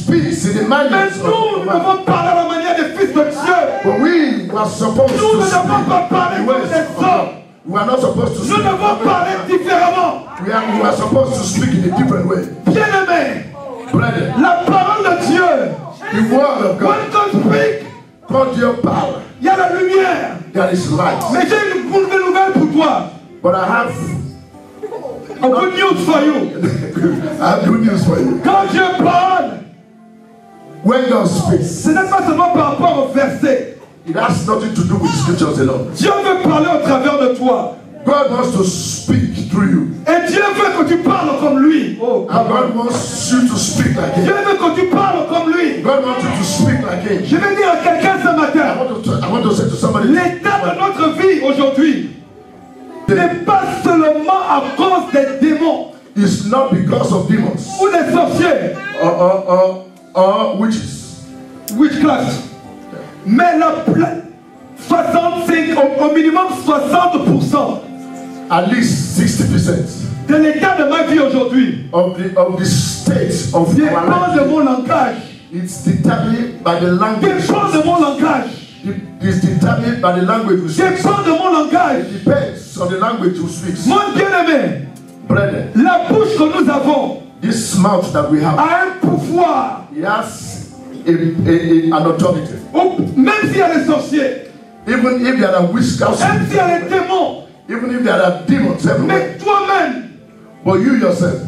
speaks in the Mais manière nous devons parler à la manière des fils de Dieu. But we are supposed Nous to ne speak devons pas parler the comme ways des of God. hommes. We are not supposed to Nous speak. devons parler différemment. We are supposed to speak in a different way. Bien-aimés, Brethren, la parole de Dieu, the word of God, when God speaks, God your power, il y a la lumière. there is light. Mais j'ai une bonne nouvelle pour toi. But I have Good news for you. good news for you. Quand Dieu parle, When God speaks, ce n'est pas seulement par rapport au verset. it has nothing to do with scriptures alone. Dieu veut parler au travers de toi. God wants to speak through you. Et Dieu veut que tu parles comme lui. Oh, And God wants you to speak like Dieu Him. veut que tu parles comme lui. God wants you to speak like Him. Je vais dire à quelqu'un ce matin, I want to say to somebody, l'état de notre vie aujourd'hui n'est pas seulement à cause des démons it's not because of demons ou des sorciers, or witches. witchcraft, mais la 65, au minimum 60% At least 60% de l'état de ma vie aujourd'hui of the state of our dépend de life. mon langage, It's determined by the language. dépend de mon langage, It's determined by the language you speak. dépend de mon langage. It depends on the language you speak. Mon bien-aimé, Brethren, la bouche que nous avons this mouth that we have, a un pouvoir, it has an authority. même s'il y a des sorciers, Even if there are witchcraft, même s'il y a des démons, even if there are demons everywhere, mais toi-même, but you yourself,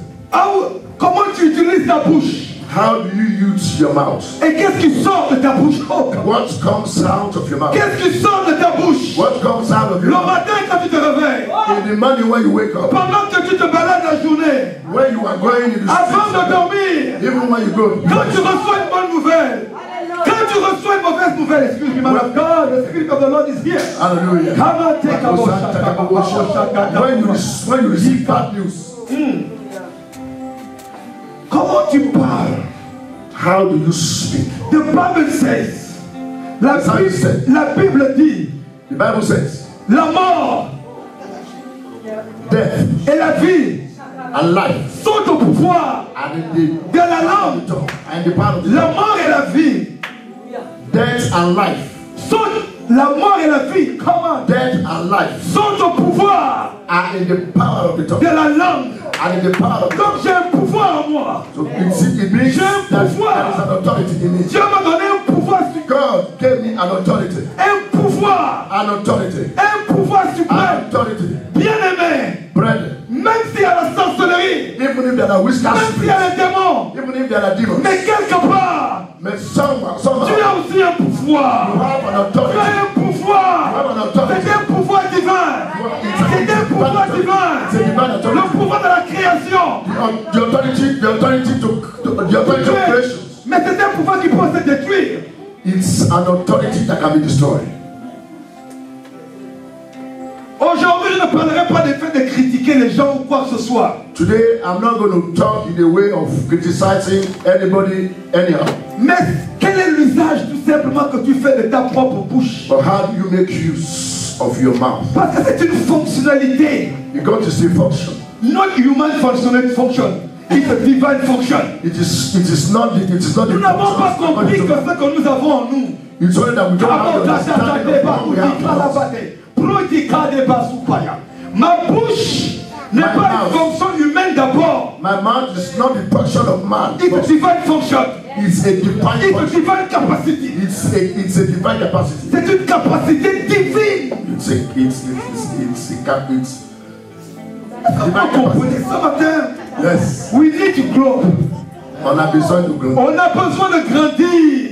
comment tu utilises ta bouche? how do you use your mouth? Et qu'est-ce qui sort de ta bouche? What comes out of your mouth? Qu'est-ce qui sort de ta bouche? What comes out of Le your mouth? matin quand tu te réveilles, In the morning when you wake up, pendant que tu te balades la journée, when you are going in the avant de street, dormir, even when you go, quand tu reçois une bonne nouvelle, quand tu reçois une mauvaise nouvelle, excuse me, man of God, the Spirit of the Lord is here. hallelujah. Come on, take a When you receive bad news, Comment tu parles? how do you speak? The Bible says, la Bible dit, The Bible says, la mort death et la vie and life sont au pouvoir and in de la langue. the tongue and the power of the La tongue. mort et la vie Death and life, sont, la mort et la vie, comment? death and life Sont au pouvoir are in the power of the de tongue la langue. and in the power of the tongue. Donc j'ai un pouvoir en moi. So it means J'ai un that pouvoir. there is an authority in me. Dieu m'a donné un pouvoir suprême. God gave me an authority. Un pouvoir. An authority. Un pouvoir An suprême. authority. Bien-aimé. Brethren, Même s'il y a la sorcellerie. even if there are witchcraft Même s'il y a spirits, les démons. even if there are demons, Mais quelque part, but somehow tu as aussi un you pouvoir. have an Tu authority. as un pouvoir. C'est un pouvoir divin. C'est un pouvoir divin. Le pouvoir de la création. The authority of creation. Mais c'est un pouvoir qui peut se détruire. It's an authority that can be destroyed. Aujourd'hui, je ne parlerai pas des faits de critiquer les gens ou quoi que ce soit. Today, I'm not going to talk in the way of criticizing anybody anyhow. Mais quel est l'usage tout simplement que tu fais de ta propre bouche? But how do you make use of your mouth? Parce que c'est une fonctionnalité. You got to say function. Not human function. It's a divine function. It is not the Nous n'avons pas compris que ce que nous avons en nous. It's only that we don't have the understanding of what we have in us. Ma bouche n'est pas une fonction humaine d'abord. My mouth is not the function of man. It's a divine function. It's a divine It's a function. divine capacity. It's a divine capacity. C'est une capacité divine. It's divine Vous capacity. comprenez ce matin? Yes. We need to grow. On a besoin de grandir. On a besoin de grandir.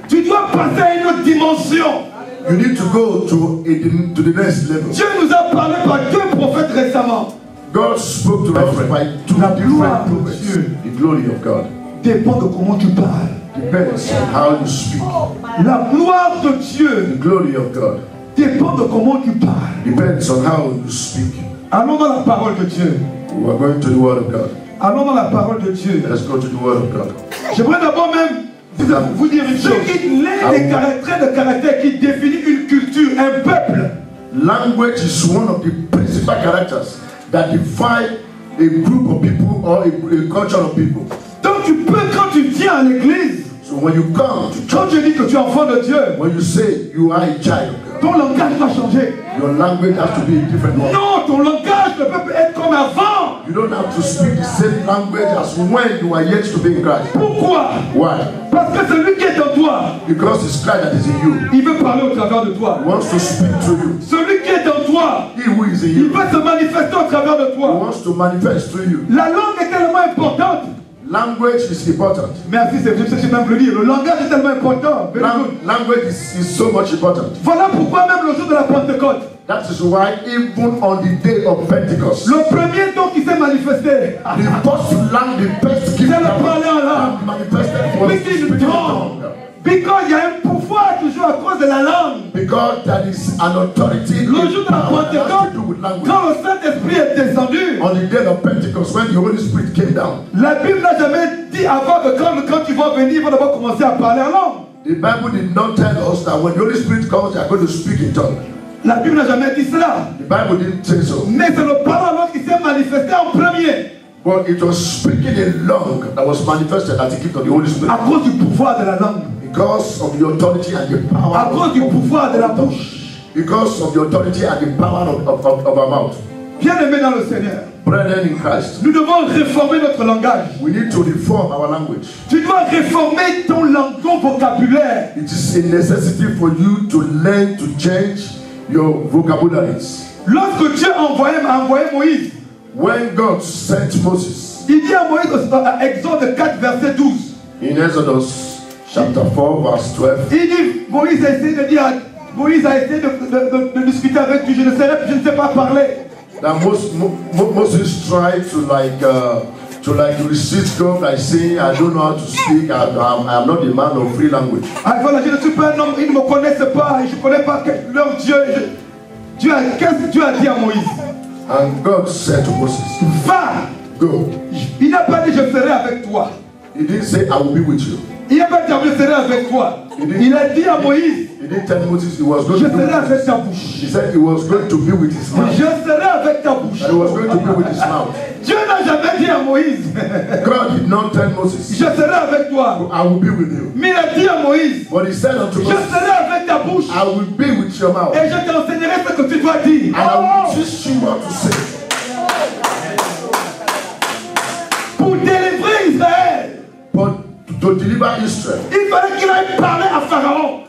Tu dois passer à une autre dimension. You need to go to the next level. Dieu nous a parlé par deux prophètes récemment. God spoke to us by two different prophets. The glory of God Dépend de comment tu parles. depends on how you speak. La gloire de Dieu The glory of God dépend de comment tu parles. depends on how you speak. Allons dans la parole de Dieu. We are going to the Word of God. Allons dans la parole de Dieu. Let's go to the Word of God. J'aimerais d'abord même vous dire une chose. L'un des traits de caractère qui définit une culture, un peuple. Language is one of the principal characters that define a group of people or a culture of people. Donc tu peux, quand tu viens à l'église, So when you come to quand church, tu dis que tu es enfant de Dieu, when you say you are a child of God, ton langage doit changer. your language has to be a different one. Non, ton langage ne peut pas être comme avant. You don't have to speak the same language as when you are yet to be in Christ. Pourquoi? Why? Parce que celui qui est en toi, Because it's Christ that is in you. il veut parler au travers de toi. He wants to speak to you. Celui qui est en toi, He who is in il you, veut se manifester au travers de he toi. wants to manifest through you. La langue est tellement importante. Language is important. Merci, c'est ce que je même le dire. Le langage est tellement important. Very good. Language is so much important. Voilà pourquoi même le jour de la Pentecôte, That is why even on the day of Pentecost, le premier don qui s'est manifesté, the first language, the first gift c'est le parler en langue. that manifested was Speaking speaking in in tongue. tongue. Because il y a un pouvoir toujours à cause de la langue. Because there is an authority Le jour de la power that has to Pentecôte, do with language. quand le Saint-Esprit est descendu, On the day of Pentecost, when the Holy Spirit came down, la Bible n'a jamais dit avant que quand ils vont venir, ils vont d'abord commencer à parler en langue. the Bible did not tell us that when the Holy Spirit comes, they are going to speak in tongue. La Bible n'a jamais dit cela. The Bible didn't say so. Mais c'est le parler en langue qui s'est manifesté en premier. But it was speaking in langue that was manifested as the gift of the Holy Spirit. À cause du pouvoir de la langue. Because of the authority and the power À cause du pouvoir de la bouche. because of the authority and the power of our mouth. Bien-aimés dans le Seigneur, Brethren in Christ, nous devons réformer notre langage. we need to reform our language. Tu dois réformer ton vocabulaire. It is a necessity for you to learn to change your vocabularies. Lorsque Dieu a envoyé Moïse, When God sent Moses il dit à Moïse dans Exode 4, verset 12, in Exodus chapter 4, verse 12, il dit, Moïse a essayé de dire, Moïse a essayé de discuter avec Dieu, je ne sais pas parler. that Moses tried to resist God by saying, I don't know how to speak, I'm not a man of free language. Ah, voilà, je ne suis pas un homme, ils ne me connaissent pas, je ne connais pas leur Dieu. Qu'est-ce que Dieu a dit à Moïse? And God said to Moses, Va! go. Il n'a pas dit je serai avec toi. He didn't say, I will be with you. Il n'a pas dit je serai avec toi. Il a dit à Moïse, He didn't tell Moses he was going je to be serai with avec his ta bouche. He said he was going to be with his mouth. Je serai avec ta bouche. That he was going to be with his mouth. Dieu n'a jamais dit à Moïse, God did not tell Moses, je serai avec toi. I will be with you. Mais il a dit à Moïse, But he said unto je Moses, serai avec ta bouche. I will be with your mouth. Et je t'enseignerai ce que tu dois dire. And I will teach you what to say. Pour délivrer Israël, But to deliver Israel, il fallait qu'il aille parler à Pharaon.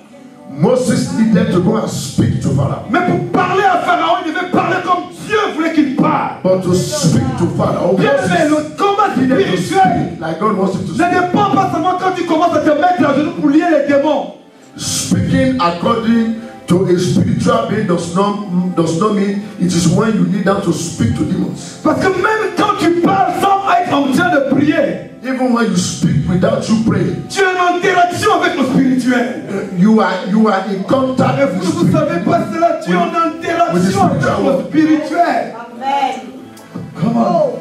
Moses needed to go and speak to Pharaoh. Mais pour parler à Pharaon, il devait parler comme Dieu voulait qu'il parle. But to speak to Pharaoh, Bien fait, le combat needed to spirituel speak like God wants him to ne speak. dépend pas seulement quand tu commences à te mettre à genoux pour lier les démons. Speaking according to a spiritual being does not mean it is when you need them to speak to demons. Parce que même quand tu parles sans être en train de prier, Even when you speak without you praying, tu es en interaction avec le spirituel. you are in contact Et with vous ne savez pas cela, tu es en interaction avec le spirituel. Amen. Comment?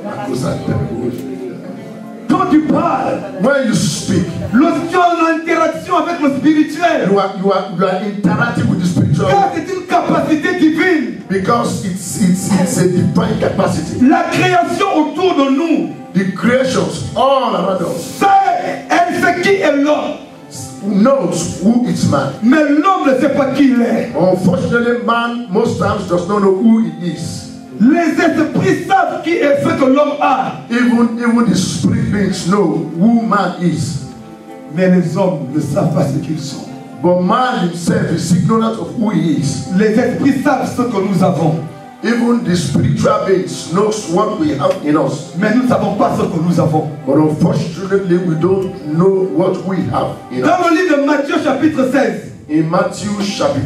Quand tu parles, When you speak, lorsque tu es en interaction avec le spirituel, you are interacting with the spiritual car c'est une capacité divine. because it's a divine capacity. La création autour de nous, The creations all around us elle sait qui est l'homme. knows who is man. Mais l'homme ne sait pas qui il est. Unfortunately, man most times does not know who he is. Les esprits savent qui est ce que l'homme a. Even the spirit beings know who man is. Mais les hommes ne savent pas ce qu'ils sont. But man himself is ignorant of who he is. Les esprits savent ce que nous avons. Even the spiritual beings knows what we have in us. Mais nous ne savons pas ce que nous avons. But unfortunately, we don't know what we have in us. Dans le livre de Matthieu chapitre 16, In Matthew chapter,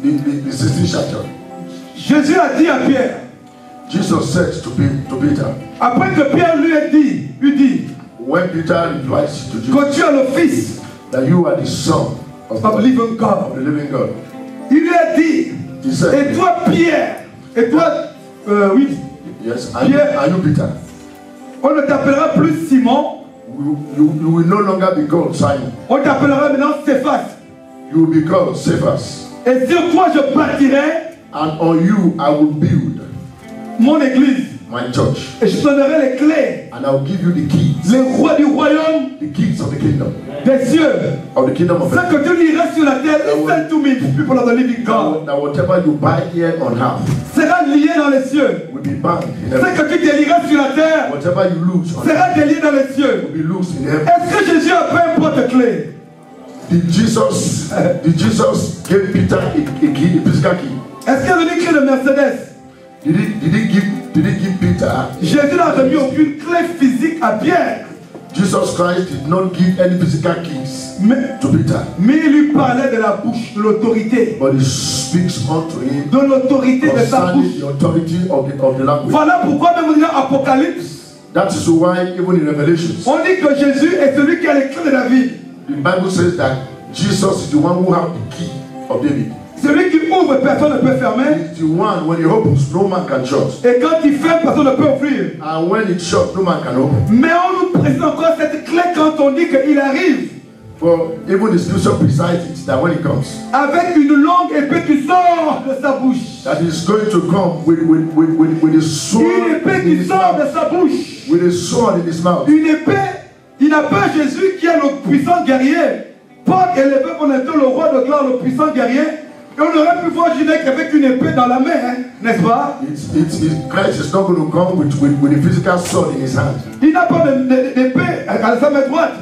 the 16th chapter, Jésus a dit à Pierre, Jesus said to Peter, après que Pierre lui dit when Peter replied to Jesus que tu es le fils that you are the son of of God, living God, the living God, il lui a dit, he said, et toi Pierre, et toi, oui, yes, Pierre, are you Peter? on ne t'appellera plus Simon, You will no longer be called Simon. on t'appellera maintenant Céphas. You will be called Cephas. Et sur toi je bâtirai And on you I will build mon église. my church. Et je te donnerai les clés. And I will give you the keys. Les rois du royaume. The keys of the kingdom. Des cieux. Of the kingdom of Ce que tu liras sur la terre, listen to me, people of the living God. That whatever you buy here on earth sera lié dans les cieux. will be bound in Ce heaven. que tu délieras sur la terre Whatever you lose on sera earth délié dans les cieux. will be loose in heaven. Est-ce que Jésus a pris un porte-clés? Did Jesus give Peter a key, a physical key? Est-ce qu'il a donné une clé de Mercedes? Did he give Peter? Jésus n'a remis aucune clé physique à Pierre. Jesus Christ did not give any physical keys to Peter. Mais il lui parlait de la bouche, de l'autorité. But he speaks unto him De l'autorité de sa bouche. concerning the authority of the language. Voilà pourquoi même dans Apocalypse, That is why even in Revelations, on dit que Jésus est celui qui a les clés de David. the Bible says that Jesus is the one who has the key of David. Celui qui ouvre, personne ne peut fermer. He's the one, when he opens, no man can shut. Et quand il ferme, personne ne peut ouvrir. And when it shuts, no man can open. Mais on nous présente encore cette clé quand on dit qu'il arrive. For even the scripture presides it, that when he comes, Avec une longue épée qui sort de sa bouche. that he's going to come with a sword Une épée in qui his sort de mouth. sa bouche. With a sword in his mouth. Une épée, il n'a pas Jésus qui est le puissant guerrier. Paul est levé pour être le roi de gloire, le puissant guerrier. Et on aurait pu voir Jésus avec une épée dans la main, hein, n'est-ce pas? Christ is not going to come with a physical sword in his hand. Il n'a pas d'épée à sa main droite,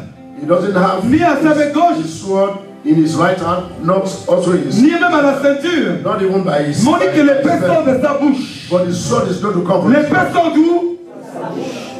He doesn't have ni à sa main gauche, his sword in his right hand, not also in his, ni même à la ceinture. not even by his. Mais on dit que l'épée sort de sa bouche. But his sword is going to come from his L'épée mouth. sort d'où?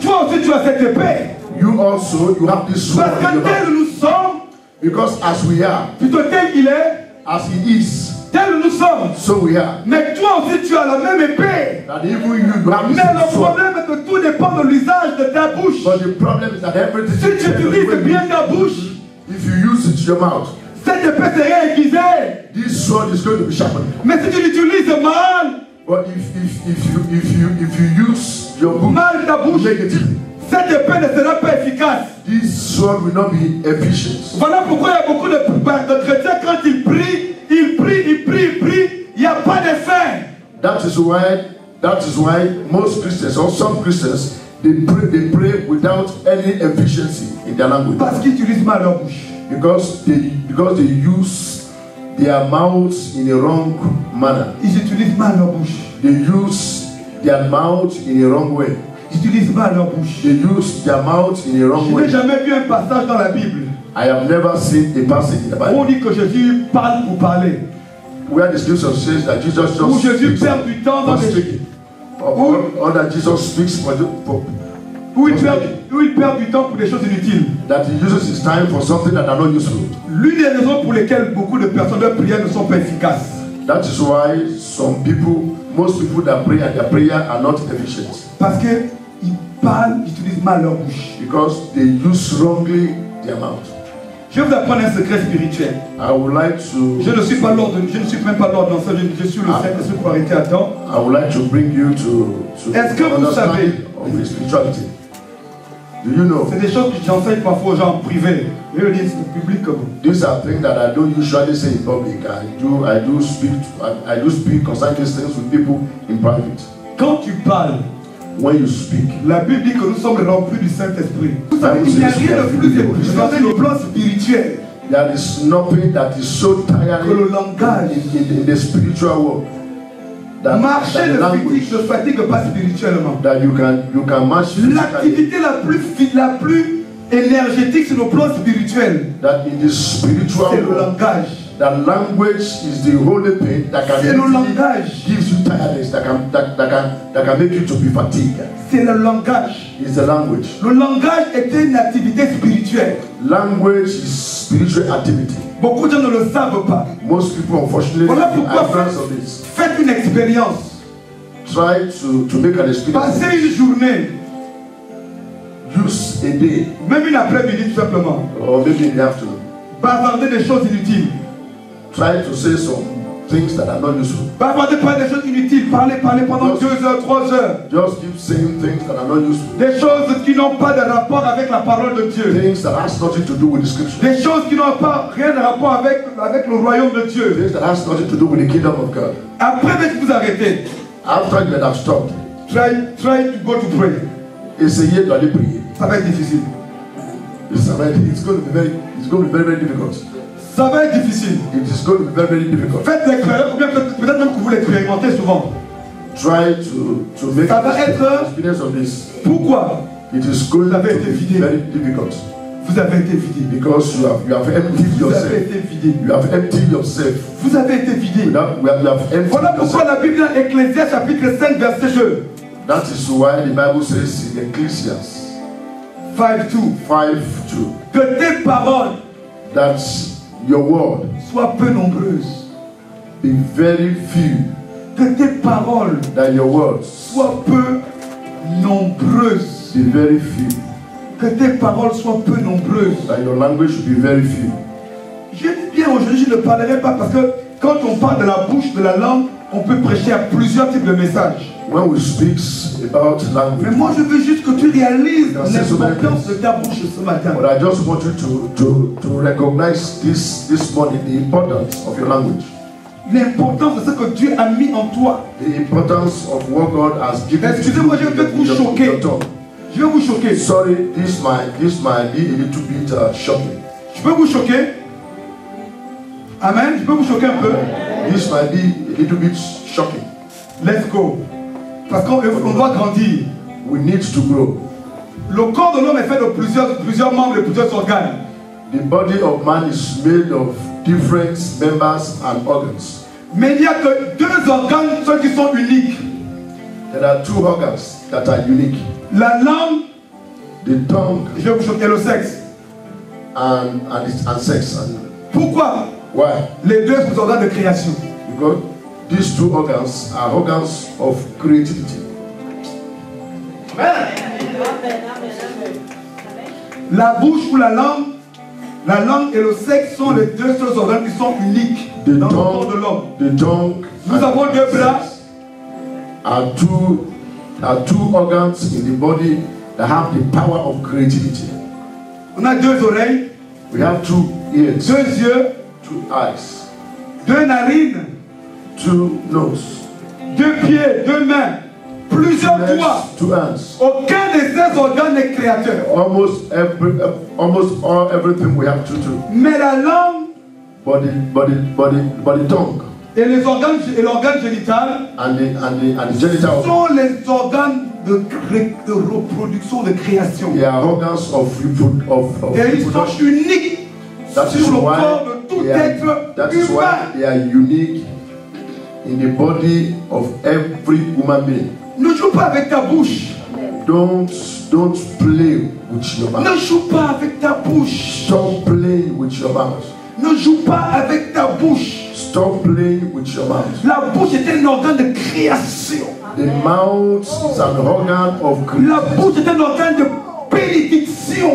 Toi aussi tu as cette épée. You also, you have this sword Parce in que your tel mouth. nous sommes, Because as we are, plutôt tel qu'il est, as he is, tel nous sommes. so we are. Mais toi aussi tu as la même épée. That even you have Mais this le sword. problème est que tout dépend de l'usage de ta bouche. But the problem is that everything Si tu utilises bien ta bouche, if you use it, your mouth, cette épée serait aiguisée. this sword is going to be sharpened. Mais si tu l'utilises mal, But if you use your book mal ta bouche, negatively, cette épée ne sera pas efficace. this sword will not be efficient. Voilà pourquoi il y a beaucoup de chrétiens, quand ils prient, il n'y a pas d'effet. That is why most Christians or some Christians they pray without any efficiency in their language. Parce qu'ils utilisent mal leur bouche. Because they use their mouths in a wrong manner. Ils utilisent mal leur bouche. They use their mouth in a wrong way. Ils utilisent mal leur bouche. They use their mouth in a wrong Je n'ai way. jamais vu un passage dans la Bible I have never seen a passage in the où on Bible dit que Jésus parle pour parler. where the scripture says that Jesus Où just Jésus speaks perd du temps dans for les... speaking. Or that Jesus speaks for Où il perd du temps pour des choses inutiles. that he uses his time for something that are not useful. L'une des raisons pour lesquelles beaucoup de personnes, leurs prières ne sont pas efficaces. That is why most people that pray and their prayer are not efficient. Parce qu'ils parlent, ils utilisent mal leur bouche. Because they use wrongly their mouth. Je vais vous apprendre un secret spirituel. I would like to. Je ne suis même pas l'ordre d'enseigne, je suis le Saint-Esprit pour arrêter à temps. I would like to bring you to Est-ce que vous savez? of the spirituality. Do you know? C'est des choses que j'enseigne parfois aux gens en privé. Je le dis au public comme These are things that I don't usually say in public. I do speak concerning these things with people in private. quand tu parles, When you speak, la Bible dit que nous sommes remplis du Saint-Esprit. Vous savez, il n'y a rien de plus épuisant sur le plan spirituel there is nothing that is so que tiring le langage. in the spiritual world. Marcher That ne the language ne fatigue pas spirituellement. that you can match physically. L'activité la plus énergétique sur le plan spirituel, That in the spiritual c'est le world, langage. that language is the only thing that can C'est le easily langage. gives you tiredness, that can make you to be fatigued. C'est le langage. It's the language. Le langage est une activité spirituelle. Language is spiritual activity. Beaucoup de gens ne le savent pas. Most people, unfortunately, Voilà are pourquoi ignorant of this. faites une expérience. Try to make an experience. Passez une journée, Use a day, même une après-midi tout simplement. or maybe in the afternoon. Bavarder des choses inutiles. Try to say some things that are not useful. Bavarder pas des choses inutiles. Parlez pendant 2 heures, 3 heures. Just keep saying things that are not useful. Des choses qui n'ont pas de rapport avec la parole de Dieu. Things that has nothing to do with the scripture. Des choses qui n'ont pas rien de rapport avec le royaume de Dieu. Things that has nothing to do with the kingdom of God. Après, dès que vous arrêtez, After you have stopped, try to go to pray. Essayez d'aller prier. Ça va être difficile. It's going to be very difficult. Ça va être difficile. It is going to be very difficult. Faites l'expérience, ou bien peut-être même que vous l'expérimentez souvent. Try to make Ça va être experience of this. Pourquoi? It is going Vous avez to été be vidé. very difficult. Vous avez été vidé. Because you have emptied Vous avez yourself. été vidé. You have emptied yourself. Vous avez été vidé. You have emptied Voilà pourquoi yourself. la Bible dans Ecclésiaste chapitre 5 verset 2. That is why the Bible says in Ecclesiastes 5:2. 5:2 Que tes paroles that your word soient peu nombreuses. be very few. Que tes paroles That your words soient peu nombreuses. be very few. Que tes paroles soient peu nombreuses. That your language should be very few. Je dis bien aujourd'hui, je ne parlerai pas parce que quand on parle de la bouche, de la langue, on peut prêcher à plusieurs types de messages. When we speak about Mais language, moi, je veux juste que tu réalises C'est so many l'importance de ta bouche ce matin. but I just want you to recognize this morning the importance of your language. L'importance de ce que Dieu a mis en toi. The importance of what God has given Excusez-moi, je vais peut-être vous choquer. your tongue. Je vais vous choquer. Sorry, this might be a little bit shocking. Je peux vous choquer. Amen. Je peux vous choquer un peu. This might be a little bit shocking. Let's go. Parce qu'on doit grandir. We need to grow. Le corps de l'homme est fait de plusieurs membres et plusieurs organes. The body of man is made of different members and organs. Mais il n'y a que deux organes, ceux qui sont uniques. There are two organs that are unique. La langue, The tongue je vais vous choquer, le sexe. and sex. Pourquoi? Why? Les deux sont organes de création. Because these two organs are organs of creativity. La bouche ou la langue et le sexe sont les deux seuls organes qui sont uniques dans le corps de l'homme. The tongue Nous avons deux bras. are two organs in the body that have the power of creativity. On a deux oreilles, We have two ears, deux yeux, two eyes, deux narines, two nose, deux pieds, deux mains, plusieurs doigts. legs, two hands. Aucun de ces organes n'est créateur. Almost everything we have to do. Mais la langue But the tongue et les organes et l'organe génital and the genital, sont les organes de reproduction, de création. they are organs of Et ils sont reproduction. uniques That is sur le why corps de tout être that is why humain. they are unique in the body of every human being. Ne joue pas avec ta bouche. Don't play with your Ne mouth. joue pas avec ta bouche. Stop playing with your mouth. Ne joue pas avec ta bouche. Stop playing with your mouth. La bouche est un organe de création. The mouth is an organ of La creation. bouche est un organe de bénédiction.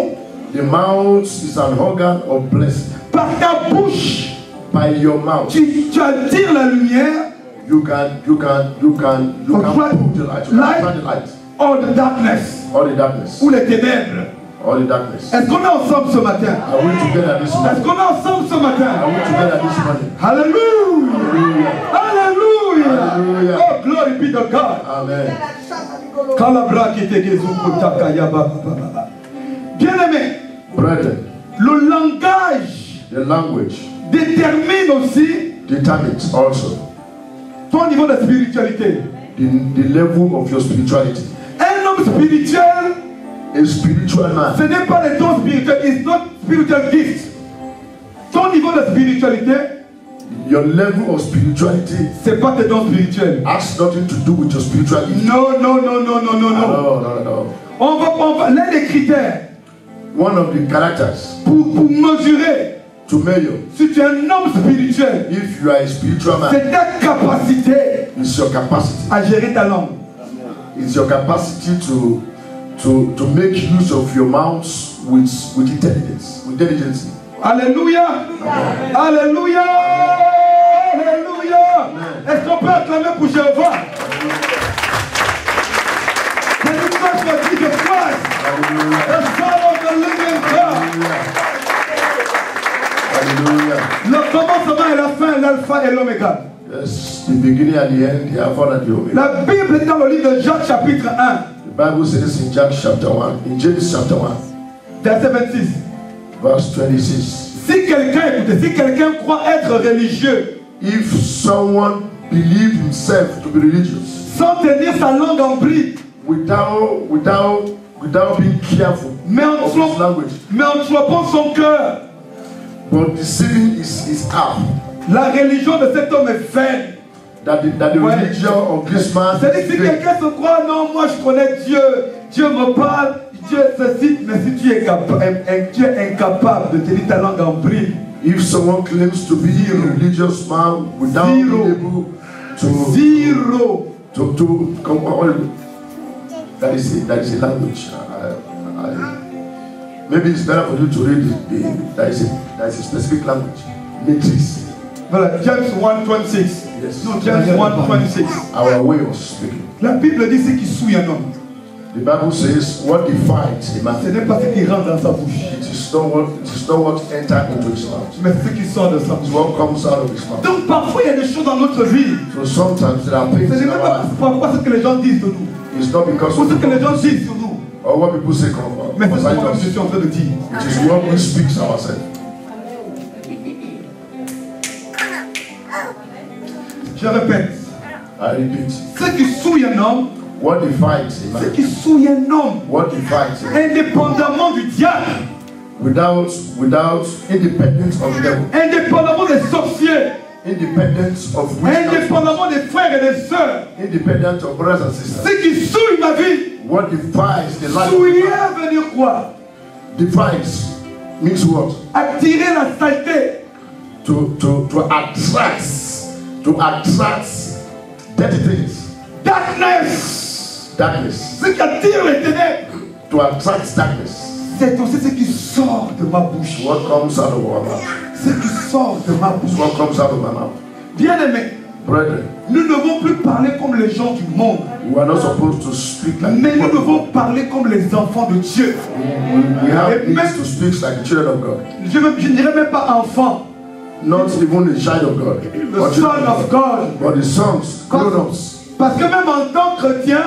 The mouth is an organ of blessing. Par ta bouche, By your mouth, tu attires la lumière you can put the light. You can attract the light. or the darkness All the darkness. ou les ténèbres. All the darkness. Est-ce qu'on est ensemble ce matin? Are we together this Est-ce morning? qu'on est ensemble ce Are matin? we together this morning? Alléluia! Hallelujah. Alléluia! Oh, glory be to God! Amen. Kalabra qui te gezuko takaya ba ba ba ba. Bien-aimé, Brethren, le langage the language détermine aussi determines also ton niveau de spiritualité. the level of your spirituality. Un homme spirituel, A spiritual man, ce n'est pas le don spirituel, it's not spiritual gift. Ton niveau de spiritualité, your level of spirituality c'est pas tes dons spirituels. has nothing to do with your spirituality. Non, non, non, non, non, non, non. No. On va l'un des critères One of the characters pour mesurer to measure si tu es un homme spirituel, if you are a spiritual man c'est ta capacité is your capacity. à gérer ta langue. It's your capacity to make use of your mouth with intelligence, with diligence. Alléluia. Alléluia. Alléluia. Est-ce qu'on peut acclamer pour Jéhovah? C'est l'image de Jesus Christ, the Son of the living God. Hallelujah. Le commencement et la fin, l'alpha et l'oméga. Yes, the beginning and the end, the Alpha and the Omega. La Bible dit dans le livre de Jacques chapitre 1, The Bible says in James chapter 1, verset 26. 26. Si quelqu'un croit être religieux, If someone believes himself to be religious, sans tenir sa langue en bride, without being careful of his language, mais en trompant son cœur, but deceiving his heart, la religion de cet homme est vaine. that the religion of this man C'est-à-dire is si vain. quelqu'un se croit, non, moi je connais Dieu, Dieu me parle, Dieu ceci, mais si tu es incapable de tenir ta langue en bride, If someone claims to be a religious man without being able to zéro. come on, that is a language. Maybe it's better for you to read that is a specific language. Matrix. Voilà, James 1:26. Yes. Non, James 1:26. Our way of speaking. La Bible dit ce qui souille un homme. The Bible says what defies a man. Ce n'est pas ce qui rentre dans sa bouche, It is not what enters into his mouth. mais ce qui sort de sa It's bouche. what comes out of his mouth. Donc parfois il y a des choses dans notre vie. So sometimes there are things Ce n'est in même our pas life. parfois ce que les gens disent de nous, It's not because ou of ce que les gens what disent sur nous, people say mais c'est ce que concerning moi-même je us. suis en train de dire. It is what we speak ourselves. Je répète, I repeat. ce qui souille un homme, What defies a ce man? qui souille un homme, What defies a man? indépendamment du diable, Without independence of the devil, indépendamment des sorciers, independence of witchcraft, indépendamment des frères et des sœurs, independence of brothers and sisters. ce qui souille ma vie, What defies the life of souiller man? veut dire quoi? Defies means what? Attirer la saleté, To attract dirty things, darkness, darkness, ce qui attire les ténèbres. to attract darkness. C'est aussi ce qui sort de ma bouche. What comes out of our mouth? Ce qui sort de ma It's bouche. what comes out of my mouth. Bien-aimés, Brethren, nous ne devons plus parler comme les gens du monde, we are not supposed to speak like mais nous people. devons parler comme les enfants de Dieu. We have Et needs même- to speak like the children of God. Je ne dirais même pas enfant, Not even the child of God, le Son of God. but the sons, grown-ups. Parce que même en tant que chrétien,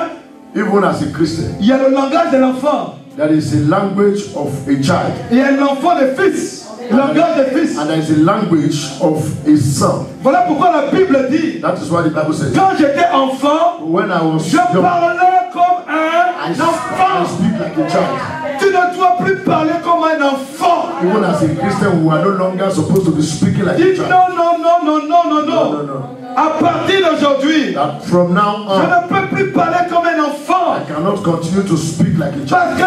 Even as a Christian, il y a le langage de l'enfant. there is a language of a child, Il y a l'enfant des fils. Le langage des fils. and there is a language of a son. Voilà pourquoi la Bible dit, That is what the Bible says. quand j'étais enfant, When I was je young, parlais comme I un enfant. speak like a child. Tu ne dois plus parler comme un enfant. Even as a Christian, we are no longer supposed to be speaking like a Dis child. non, non, non, non, non, non, No, no, non. no. À partir d'aujourd'hui, That from now je on, ne peux plus parler comme un enfant. I cannot continue to speak like a child. Parce que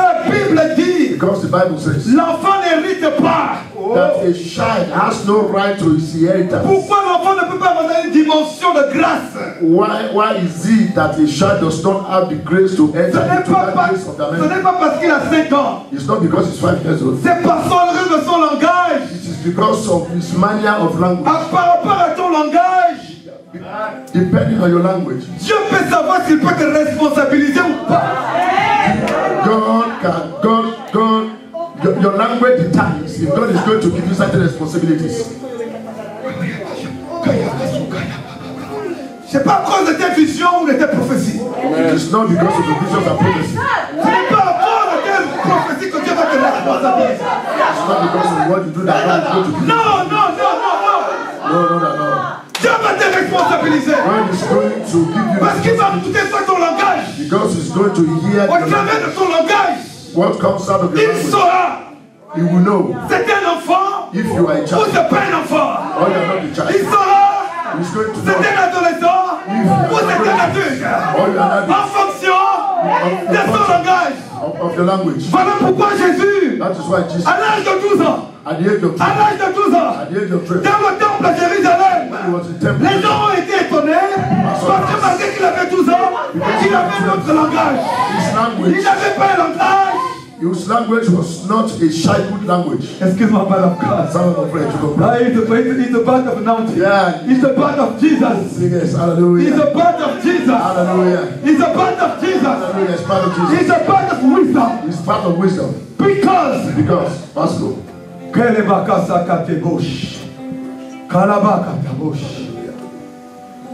la Bible dit, Because the Bible says l'enfant n'hérite pas. that a child has no right to his inheritance. Pourquoi l'enfant ne peut pas avoir une dimension de grâce? Why is it that a child does not have the grace to Ce enter n'est into pas, that place of the ce man? n'est pas parce qu'il a 5 ans. It's not because he's 5 years old. C'est par son rythme de son langage. It is because of his manner of language. Par rapport à ton langage, Depending on your language, Dieu peut savoir s'il peut te responsabiliser ou pas. your language determines if God is going to give you certain responsibilities. C'est pas à cause de tes visions ou de tes prophéties. It is not because of the visions and prophecies. Ce n'est pas à cause de tes prophéties que Dieu va te responsabiliser. It's not because of what you do that God is going to give you. Non, non, non, non, non. No. Dieu va te responsabiliser. God is going to give you Parce qu'il va écouter ça ton langage. because he's going to hear Au travers de ton langage, what comes out of your il language. saura He will know c'est un enfant if you are a ou child c'est pas un enfant. or you are not a Il child. saura He's going to c'est know un adolescent ou c'est un adulte. or you are not En fonction de son langage. of your language. Voilà pourquoi Jésus, That is why Jesus, à l'âge de 12 ans, at the age of 12, à l'âge de 12 ans, at the age of 12, dans le temple à Jérusalem, he was in temple. les gens ont été étonnés parce que malgré qu'il avait 12 ans, il avait un autre langage. His Il language, n'avait pas un langage. his language was not a childhood language. Excuse-moi, pas l'engage. Some of French, you go. Ah, he's the part of Nantes. Yeah. He's the part of Jesus. Yes, He's hallelujah. a part of Jesus. Hallelujah. He's a part of Jesus. Hallelujah. It's part of Jesus. He's a part of wisdom. It's part of wisdom. Because Pastor,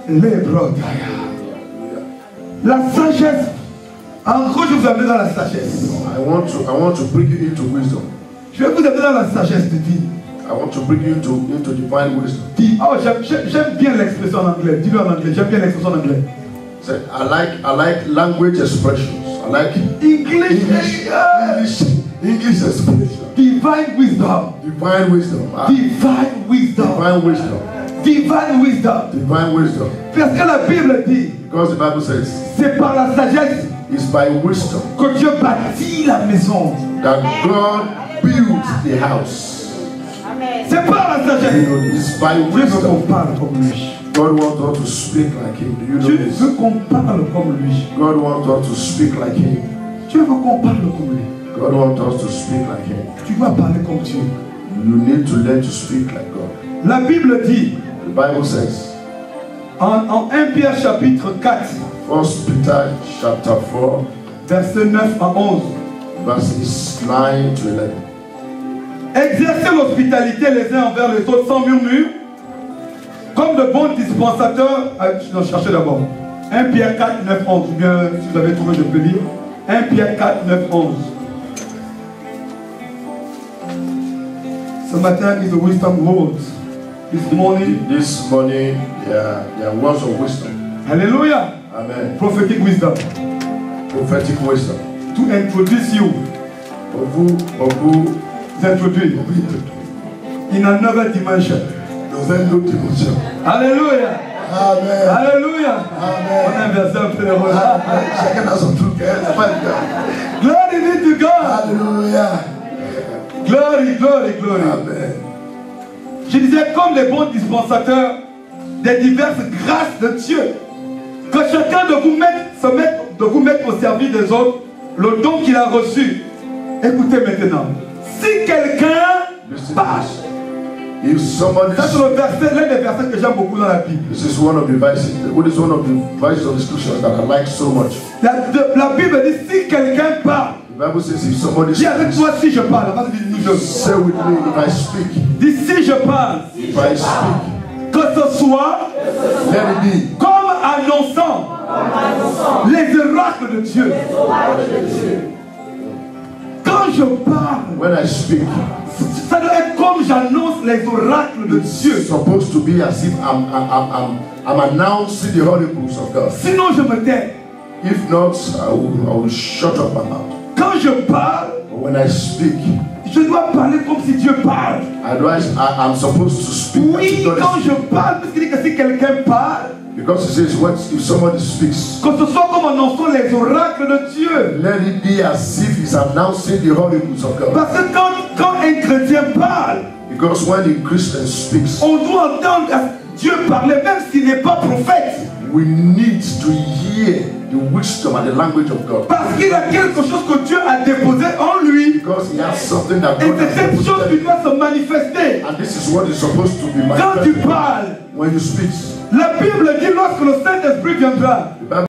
Les brodaya. La sagesse. En gros, je vous amène dans la sagesse. I want to bring you into wisdom. Je vais vous amener dans la sagesse de Dieu. I want to bring you into divine wisdom. Dis, oh, j'aime bien l'expression en anglais. Dis-le en anglais. J'aime bien l'expression en anglais. Say, I like language expressions. I like English expression. Divine wisdom. Divine wisdom. Divine wisdom. Divine wisdom. Divine wisdom. Divine wisdom. Parce que la Bible dit, Because the Bible says, c'est par la sagesse it's by wisdom que Dieu bâtit la maison. that God builds the house. C'est par la You sagesse. know, it's by Dieu veut qu'on wisdom. parle comme lui. God wants us to speak like Him. Do you know Dieu this? veut qu'on parle comme lui. God wants us to speak like Him. Dieu veut qu'on parle comme lui. God wants us to speak like Him. Tu dois parler comme Dieu. You need to learn to speak like God. La Bible dit, The Bible says, en 1 Pierre chapitre 4, 1 Peter chapter 4, verset 9 à 11. verses 9 to 11. Exercez l'hospitalité les uns envers les autres sans murmure, comme de bons dispensateurs. Non, cherchez d'abord. 1 Pierre 4, 9, 11. Ou bien, si vous avez trouvé, je peux lire. 1 Pierre 4, 9, 11. Ce matin is a wisdom word. This morning, There are words of wisdom. hallelujah, Amen. prophetic wisdom. Prophetic wisdom. To introduce you, Pour vous introduire in another dimension. dans une autre dimension. Hallelujah. Amen. Alléluia. Amen. On a inversé un peu les rôles. Chacun a son truc, hein, c'est pas le cas. Glory be to God. Alléluia. Glory, glory, glory. Amen. Je disais, comme les bons dispensateurs des diverses grâces de Dieu, que chacun de vous mette au service des autres le don qu'il a reçu. Écoutez maintenant. Si quelqu'un Listen to parle, this. If somebody, ça c'est l'un des versets que j'aime beaucoup dans la Bible. this is one of the verses. What is one of the verses of the scriptures that I like so much? La Bible dit, si quelqu'un parle, The Bible says if somebody dis avec speaks, toi si je parle. Vas-y, dis je. say with me if I speak. Dis si je parle. If I speak, Que ce soit let it be. comme annonçant les oracles de Dieu. Quand je parle, When I speak, ça doit être comme j'annonce les oracles de Dieu. it's supposed to be as if I'm announcing the oracles of God. Sinon, je me tais. If not, I will shut up my mouth. Quand je parle, But when I speak, je dois parler comme si Dieu parle. otherwise I'm supposed to speak. as Oui, if God is quand je speaking. parle, parce qu'il dit que si quelqu'un parle, Because it says, what if somebody speaks, que ce soit comme annonçant les oracles de Dieu. let it be as if he's announcing the oracles of God. Parce que quand un chrétien parle, Because when the Christian speaks, on doit entendre Dieu parler, même s'il n'est pas prophète. we need to hear the wisdom and the language of God. Parce qu'il y a quelque chose que Dieu a déposé en lui. Because he has something that Et God c'est has cette chose qui deposited. doit se manifester. And this is what is supposed to be Quand tu manifested parles, when you speak. la Bible dit lorsque le Saint-Esprit viendra, The Bible